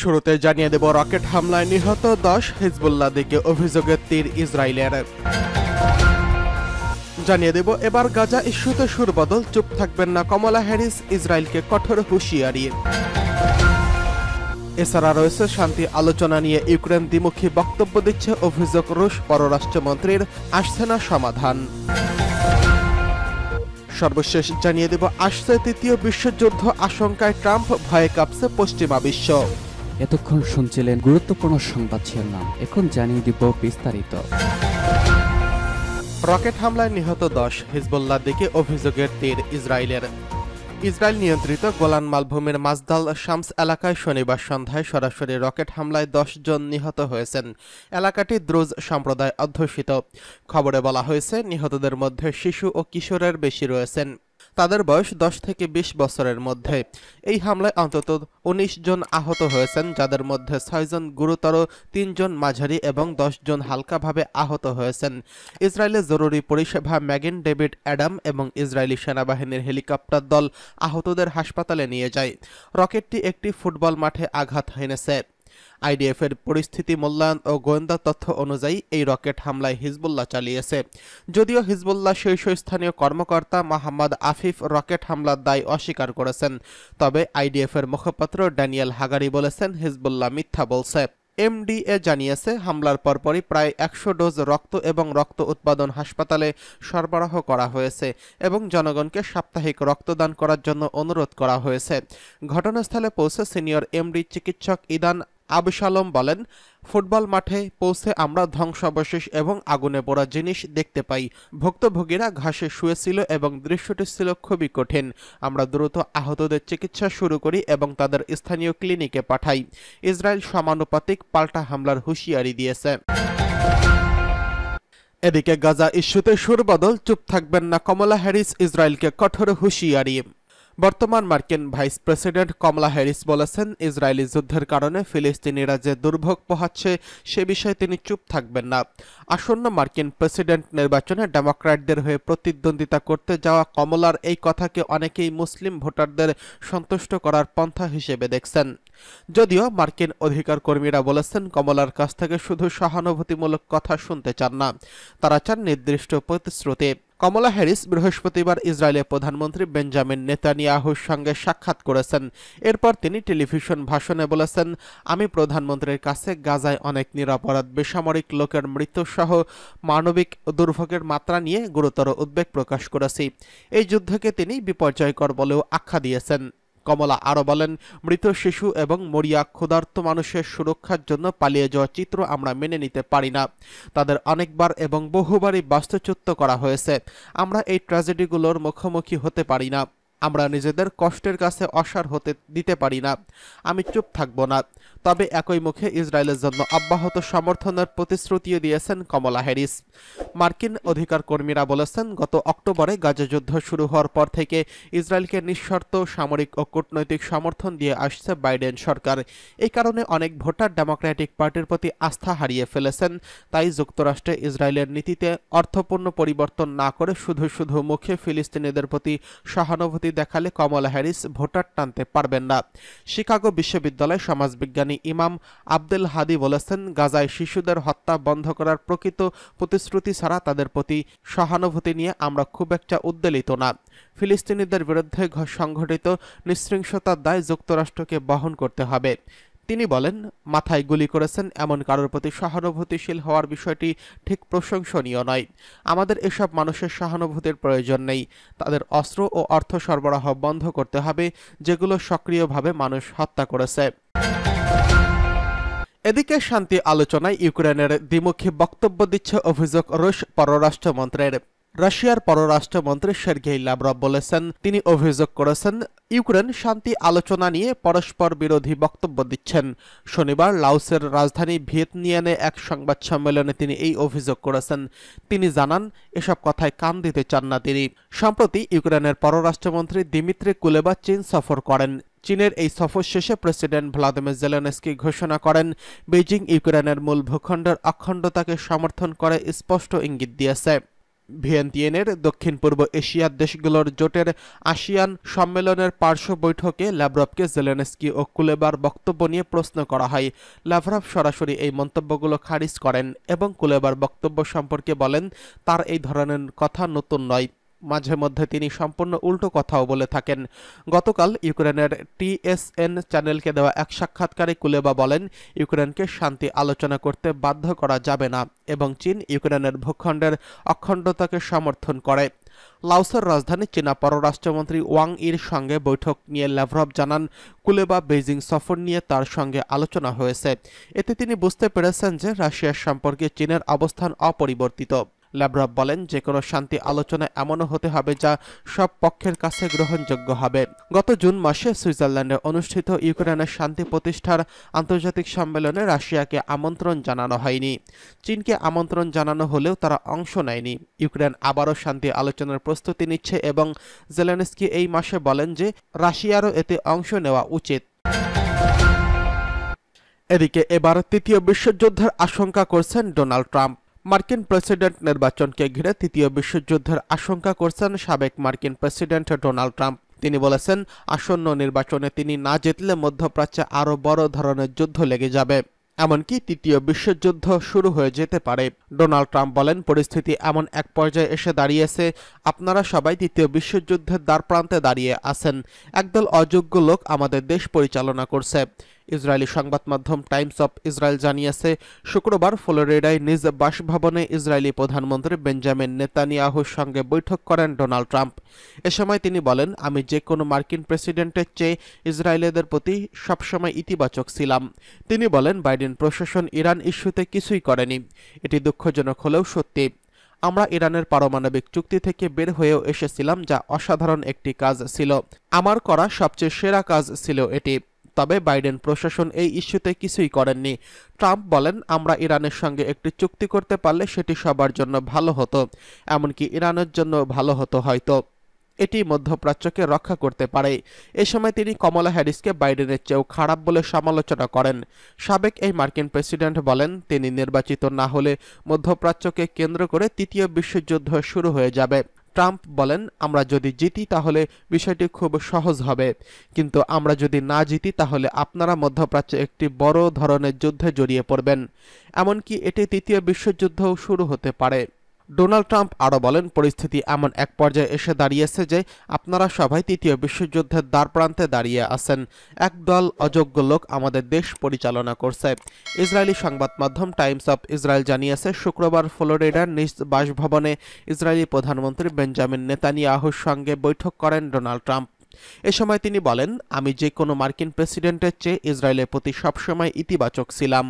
শুরুতে জানিয়ে দেব রকেট হামলায় নিহত 10 হিজবুল্লাহ দিকে অভিযোগের তীর ইসরায়েলের। জানিয়ে দেব এবার গাজা ইস্যুতে সুরবদল, চুপ থাকবেন না কমলা হ্যারিস, ইসরায়েলকে কঠোর হুঁশিয়ারি। এছাড়া রয়েছে শান্তি আলোচনা নিয়ে ইউক্রেন দ্বিমুখী বক্তব্য দিচ্ছে, অভিযোগ রুশ পররাষ্ট্রমন্ত্রীর, আসছে না সমাধান। সর্বশেষ জানিয়ে দেব আসছে তৃতীয় বিশ্বযুদ্ধ, আশঙ্কায় ট্রাম্প, ভয়ে কাঁপছে পশ্চিমা বিশ্ব। এতক্ষণ শুনছিলেন গুরুত্বপূর্ণ সংবাদ শিরোনাম, এখন জানিয়ে দিব বিস্তারিত। রকেট হামলায় নিহত 10 হিজবুল্লাহ দিকে অভিযোগের তীর ইসরায়েলের। ইসরায়েল নিয়ন্ত্রিত গোলান মালভূমির মাজদাল শামস এলাকায় শনিবার সন্ধ্যায় সরাসরি রকেট হামলায় 10 জন নিহত হয়েছেন। এলাকাটি দ্রুজ সম্প্রদায় অধ্যুষিত। খবরে বলা হয়েছে নিহতদের মধ্যে শিশু ও কিশোরের বেশি রয়েছেন। তাদের বয়স 10 থেকে 20 বছরের মধ্যে। এই হামলায় অন্তত 19 জন আহত হয়েছেন, যাদের মধ্যে 6 জন গুরুতর, 3 জন মাঝারি এবং 10 জন হালকাভাবে আহত হয়েছেন। ইসরায়েলের জরুরি পরিষেবা ম্যাগেন ডেভিড অ্যাডাম এবং ইসরায়েলি সেনাবাহিনীর হেলিকপ্টার দল আহতদের হাসপাতালে নিয়ে যায়। রকেটটি একটি ফুটবল মাঠে আঘাত হেনেছে। আইডিএফ এর পরিস্থিতি মূল্যায়ন ও গোয়েন্দা তথ্য অনুযায়ী এই রকেট হামলায় হিজবুল্লাহ চালিয়েছে। যদিও হিজবুল্লাহ শীর্ষস্থানীয় কর্মকর্তা মোহাম্মদ আফিফ রকেট হামলার দায় অস্বীকার করেছেন। তবে আইডিএফ এর মুখপাত্র ড্যানিয়েল হাগারি বলেছেন হিজবুল্লাহ মিথ্যা বলছে। এমডিএ জানিয়েছে হামলার পরপরই প্রায় 100 ডোজ রক্ত এবং রক্ত উৎপাদন হাসপাতালে সরবরাহ করা হয়েছে এবং জনগণকে সাপ্তাহিক রক্তদান করার জন্য অনুরোধ করা হয়েছে। ঘটনাস্থলে পৌঁছে সিনিয়র এমডি চিকিৎসক ইদান আবশালোম বলেন, ফুটবল মাঠে পৌঁছে আমরা ধ্বংসাবশেষ এবং আগুনে পোড়া জিনিস দেখতে পাই। ভুক্তভোগীরা ঘাসে শুয়েছিল এবং দৃশ্যটি ছিল খুবই কঠিন। আমরা দ্রুত আহতদের চিকিৎসা শুরু করি এবং তাদের স্থানীয় ক্লিনিকে পাঠাই। ইসরায়েল সমানুপাতিক পাল্টা হামলার হুঁশিয়ারি দিয়েছে। এদিকে গাজা ইস্যুতে সুরবদল, চুপ থাকবেন না কমলা হ্যারিস, ইসরায়েলকে কঠোর হুঁশিয়ারি। বর্তমান মার্কিন ভাইস প্রেসিডেন্ট কমলা হ্যারিস বলেছেন, ইসরায়েলি যুদ্ধের কারণে ফিলিস্তিনিরা যে দুর্ভোগ পোহাচ্ছে সে বিষয়ে তিনি চুপ থাকবেন না। আসন্ন মার্কিন প্রেসিডেন্ট নির্বাচনে ডেমোক্র্যাটদের হয়ে প্রতিদ্বন্দ্বিতা করতে যাওয়া কমলার এই কথাকে অনেকেই মুসলিম ভোটারদের সন্তুষ্ট করার পন্থা হিসেবে দেখছেন। যদিও মার্কিন অধিকার কর্মীরা বলেছেন কমলার কাছ থেকে শুধু সহানুভূতিমূলক কথা শুনতে চান না, তারা চান নির্দিষ্ট প্রতিশ্রুতি। কমলা হ্যারিস বৃহস্পতিবার ইসরায়েলের প্রধানমন্ত্রী বেঞ্জামিন নেতানিয়াহুর সঙ্গে সাক্ষাৎ করেছেন। এরপর তিনি টেলিভিশন ভাষণে বলেছেন, আমি প্রধানমন্ত্রীর কাছে গাজায় অনেক নিরপরাধ বেসামরিক লোকের মৃত্যুসহ মানবিক দুর্ভোগের মাত্রা নিয়ে গুরুতর উদ্বেগ প্রকাশ করেছি। এই যুদ্ধকে তিনি বিপর্যয়কর বলেও আখ্যা দিয়েছেন। কমলা আরও বলেন, মৃত শিশু এবং মরিয়া ক্ষুধার্ত মানুষের সুরক্ষার জন্য পালিয়ে যাওয়া চিত্র আমরা মেনে নিতে পারি না। তাদের অনেকবার এবং বহুবারই বাস্তুচ্যুত করা হয়েছে। আমরা এই ট্র্যাজেডিগুলোর মুখোমুখি হতে পারি না। আমরা নিজেদের কষ্টের কাছে অসাড় হতে দিতে পারি না। আমি চুপ থাকব না। তবে একই মুখে ইসরায়েলের জন্য অব্যাহত সমর্থনের প্রতিশ্রুতিও দিয়েছেন কমলা হ্যারিস। মার্কিন অধিকার কর্মীরা বলেছেন, গত অক্টোবরে গাজা যুদ্ধ শুরু হওয়ার পর থেকে ইসরায়েলকে নিঃশর্ত সামরিক ও কূটনৈতিক সমর্থন দিয়ে আসছে বাইডেন সরকার। এই কারণে অনেক ভোটার ডেমোক্র্যাটিক পার্টির প্রতি আস্থা হারিয়ে ফেলেছেন। তাই যুক্তরাষ্ট্রে ইসরায়েলের নীতিতে অর্থপূর্ণ পরিবর্তন না করে শুধু শুধু মুখে ফিলিস্তিনিদের প্রতি সহানুভূতি দেখালে কমলা হ্যারিস ভোটার টানতে পারবেন না। শিকাগো বিশ্ববিদ্যালয় সমাজবিজ্ঞানী ইমাম আব্দুল হাদি বলেছেন, গাজায় শিশুদের হত্যা বন্ধ করার প্রকৃত প্রতিশ্রুতি ছাড়া তাদের প্রতি সহানুভূতি নিয়ে আমরা খুব একটা উদ্বেলিত না। ফিলিস্তিনিদের বিরুদ্ধে সংঘটিত নৃশংসতার দায় যুক্তরাষ্ট্রকে বহন করতে হবে। তিনি বলেন, মাথায় গুলি করেছেন এমন কারোর প্রতি সহানুভূতিশীল হওয়ার বিষয়টি ঠিক প্রশংসনীয় নয়। আমাদের এসব মানুষের সহানুভূতির প্রয়োজন নেই। তাদের অস্ত্র ও অর্থ সরবরাহ বন্ধ করতে হবে, যেগুলো সক্রিয়ভাবে মানুষ হত্যা করেছে। এদিকে শান্তি আলোচনায় ইউক্রেনের দ্বিমুখী বক্তব্য দিচ্ছে, অভিযোগ রুশ পররাষ্ট্রমন্ত্রীর। রাশিয়ার পররাষ্ট্রমন্ত্রী সের্গেই লাভরভ বলেছেন, তিনি অভিযোগ করেছেন ইউক্রেন শান্তি আলোচনা নিয়ে পরস্পর বিরোধী বক্তব্য দিচ্ছেন। শনিবার লাওসের রাজধানী ভিয়েতনামে এক সংবাদ সম্মেলনে তিনি এই অভিযোগ করেছেন। তিনি জানান, এসব কথায় কান দিতে চান না তিনি। সম্প্রতি ইউক্রেনের পররাষ্ট্রমন্ত্রী দিমিত্রি কুলেবা চীন সফর করেন। চীনের এই সফর শেষে প্রেসিডেন্ট ভ্লাদিমির জেলেনস্কি ঘোষণা করেন, বেইজিং ইউক্রেনের মূল ভূখণ্ডের অখণ্ডতাকে সমর্থন করে স্পষ্ট ইঙ্গিত দিয়েছে। ভিয়েন্তিয়ানের দক্ষিণ পূর্ব এশিয়ার দেশগুলোর জোটের আসিয়ান সম্মেলনের পার্শ্ব বৈঠকে ল্যাভরভকে জেলেনস্কি ও কুলেবার বক্তব্য নিয়ে প্রশ্ন করা হয়। ল্যাভরভ সরাসরি এই মন্তব্যগুলো খারিজ করেন এবং কুলেবার বক্তব্য সম্পর্কে বলেন, তার এই ধরনের কথা নতুন নয়। মাঝে মধ্যে তিনি সম্পূর্ণ উল্টো কথাও বলে থাকেন। গতকাল ইউক্রেনের টিএসএন চ্যানেলকে দেওয়া এক সাক্ষাৎকারে কুলেবা বলেন, ইউক্রেনকে শান্তি আলোচনা করতে বাধ্য করা যাবে না এবং চীন ইউক্রেনের ভূখণ্ডের অখণ্ডতাকে সমর্থন করে। লাওসের রাজধানী চীনা পররাষ্ট্রমন্ত্রী ওয়াং ইর সঙ্গে বৈঠক নিয়ে ল্যাভরভ জানান, কুলেবা বেইজিং সফর নিয়ে তার সঙ্গে আলোচনা হয়েছে। এতে তিনি বুঝতে পেরেছেন যে রাশিয়ার সম্পর্কে চীনের অবস্থান অপরিবর্তিত। ল্যাভরভ বলেন, যে কোনো শান্তি আলোচনা এমনও হতে হবে যা সব পক্ষের কাছে গ্রহণযোগ্য হবে। গত জুন মাসে সুইজারল্যান্ডে অনুষ্ঠিত ইউক্রেনের শান্তি প্রতিষ্ঠার আন্তর্জাতিক সম্মেলনে রাশিয়াকে আমন্ত্রণ জানানো হয়নি। চীনকে আমন্ত্রণ জানানো হলেও তারা অংশ নেয়নি। ইউক্রেন আবারও শান্তি আলোচনার প্রস্তুতি নিচ্ছে এবং জেলেনস্কি এই মাসে বলেন যে রাশিয়ারও এতে অংশ নেওয়া উচিত। এদিকে এবার তৃতীয় বিশ্বযুদ্ধের আশঙ্কা করছেন ডোনাল্ড ট্রাম্প। মার্কিন প্রেসিডেন্ট নির্বাচনকে ঘিরে তৃতীয় বিশ্বযুদ্ধের আশঙ্কা করছেন সাবেক মার্কিন প্রেসিডেন্ট ডোনাল্ড ট্রাম্প। তিনি বলেছেন, আসন্ন নির্বাচনে তিনি না জিতলে মধ্যপ্রাচ্যে আরও বড় ধরনের যুদ্ধ লেগে যাবে, এমনকি তৃতীয় বিশ্বযুদ্ধ শুরু হয়ে যেতে পারে। ডোনাল্ড ট্রাম্প বলেন, পরিস্থিতি এমন এক পর্যায়ে এসে দাঁড়িয়েছে, আপনারা সবাই তৃতীয় বিশ্বযুদ্ধের দ্বারপ্রান্তে দাঁড়িয়ে আছেন। একদল অযোগ্য লোক আমাদের দেশ পরিচালনা করছে। ইসরায়েলি সংবাদ মাধ্যম টাইমস অফ ইসরায়েল জানিয়েছে, শুক্রবার ফ্লোরিডায় নিজ বাসভবনে ইসরায়েলি প্রধানমন্ত্রী বেঞ্জামিন নেতানিয়াহুর সঙ্গে বৈঠক করেন ডোনাল্ড ট্রাম্প। এ সময় তিনি বলেন, আমি যে কোনো মার্কিন প্রেসিডেন্টের চেয়ে ইসরায়েলিদের প্রতি সবসময় ইতিবাচক ছিলাম। তিনি বলেন, বাইডেন প্রশাসন ইরান ইস্যুতে কিছুই করেনি। এটি দুঃখজনক হলেও সত্যি। আমরা ইরানের পারমাণবিক চুক্তি থেকে বের হয়েও এসেছিলাম, যা অসাধারণ একটি কাজ ছিল। আমার করা সবচেয়ে সেরা কাজ ছিল এটি। তবে বাইডেন প্রশাসন এই ইস্যুতে কিছুই করেননি। ট্রাম্প বলেন, আমরা ইরানের সঙ্গে একটি চুক্তি করতে পারলে সেটি সবার জন্য ভালো হতো, এমনকি ইরানের জন্য ভালো হতো হয়তো। এটি মধ্যপ্রাচ্যকে রক্ষা করতে পারে। এ সময় তিনি কমলা হ্যারিসকে বাইডেনের চেয়েও খারাপ বলে সমালোচনা করেন। সাবেক এই মার্কিন প্রেসিডেন্ট বলেন, তিনি নির্বাচিত না হলে মধ্যপ্রাচ্যকে কেন্দ্র করে তৃতীয় বিশ্বযুদ্ধ শুরু হয়ে যাবে। ট্রাম্প বলেন, আমরা যদি জিতি তাহলে বিষয়টি খুব সহজ হবে, কিন্তু আমরা যদি না জিতি তাহলে আপনারা মধ্যপ্রাচ্যে একটি বড় ধরনের যুদ্ধে জড়িয়ে পড়বেন, এমনকি এটি তৃতীয় বিশ্বযুদ্ধও শুরু হতে পারে। ডোনাল্ড ট্রাম্প আরও বলেন, পরিস্থিতি এমন এক পর্যায়ে এসে দাঁড়িয়েছে যে আপনারা সবাই তৃতীয় বিশ্বযুদ্ধের দ্বারপ্রান্তে দাঁড়িয়ে আছেন। একদল অযোগ্য লোক আমাদের দেশ পরিচালনা করছে। ইসরায়েলি সংবাদ মাধ্যম টাইমস অফ ইসরায়েল জানিয়েছে, শুক্রবার ফ্লোরিডার নিজ বাসভবনে ইসরায়েলি প্রধানমন্ত্রী বেঞ্জামিন নেতানিয়াহুর সঙ্গে বৈঠক করেন ডোনাল্ড ট্রাম্প। এ সময় তিনি বলেন, আমি যে কোনো মার্কিন প্রেসিডেন্টের চেয়ে ইসরায়েলের প্রতি সবসময় ইতিবাচক ছিলাম।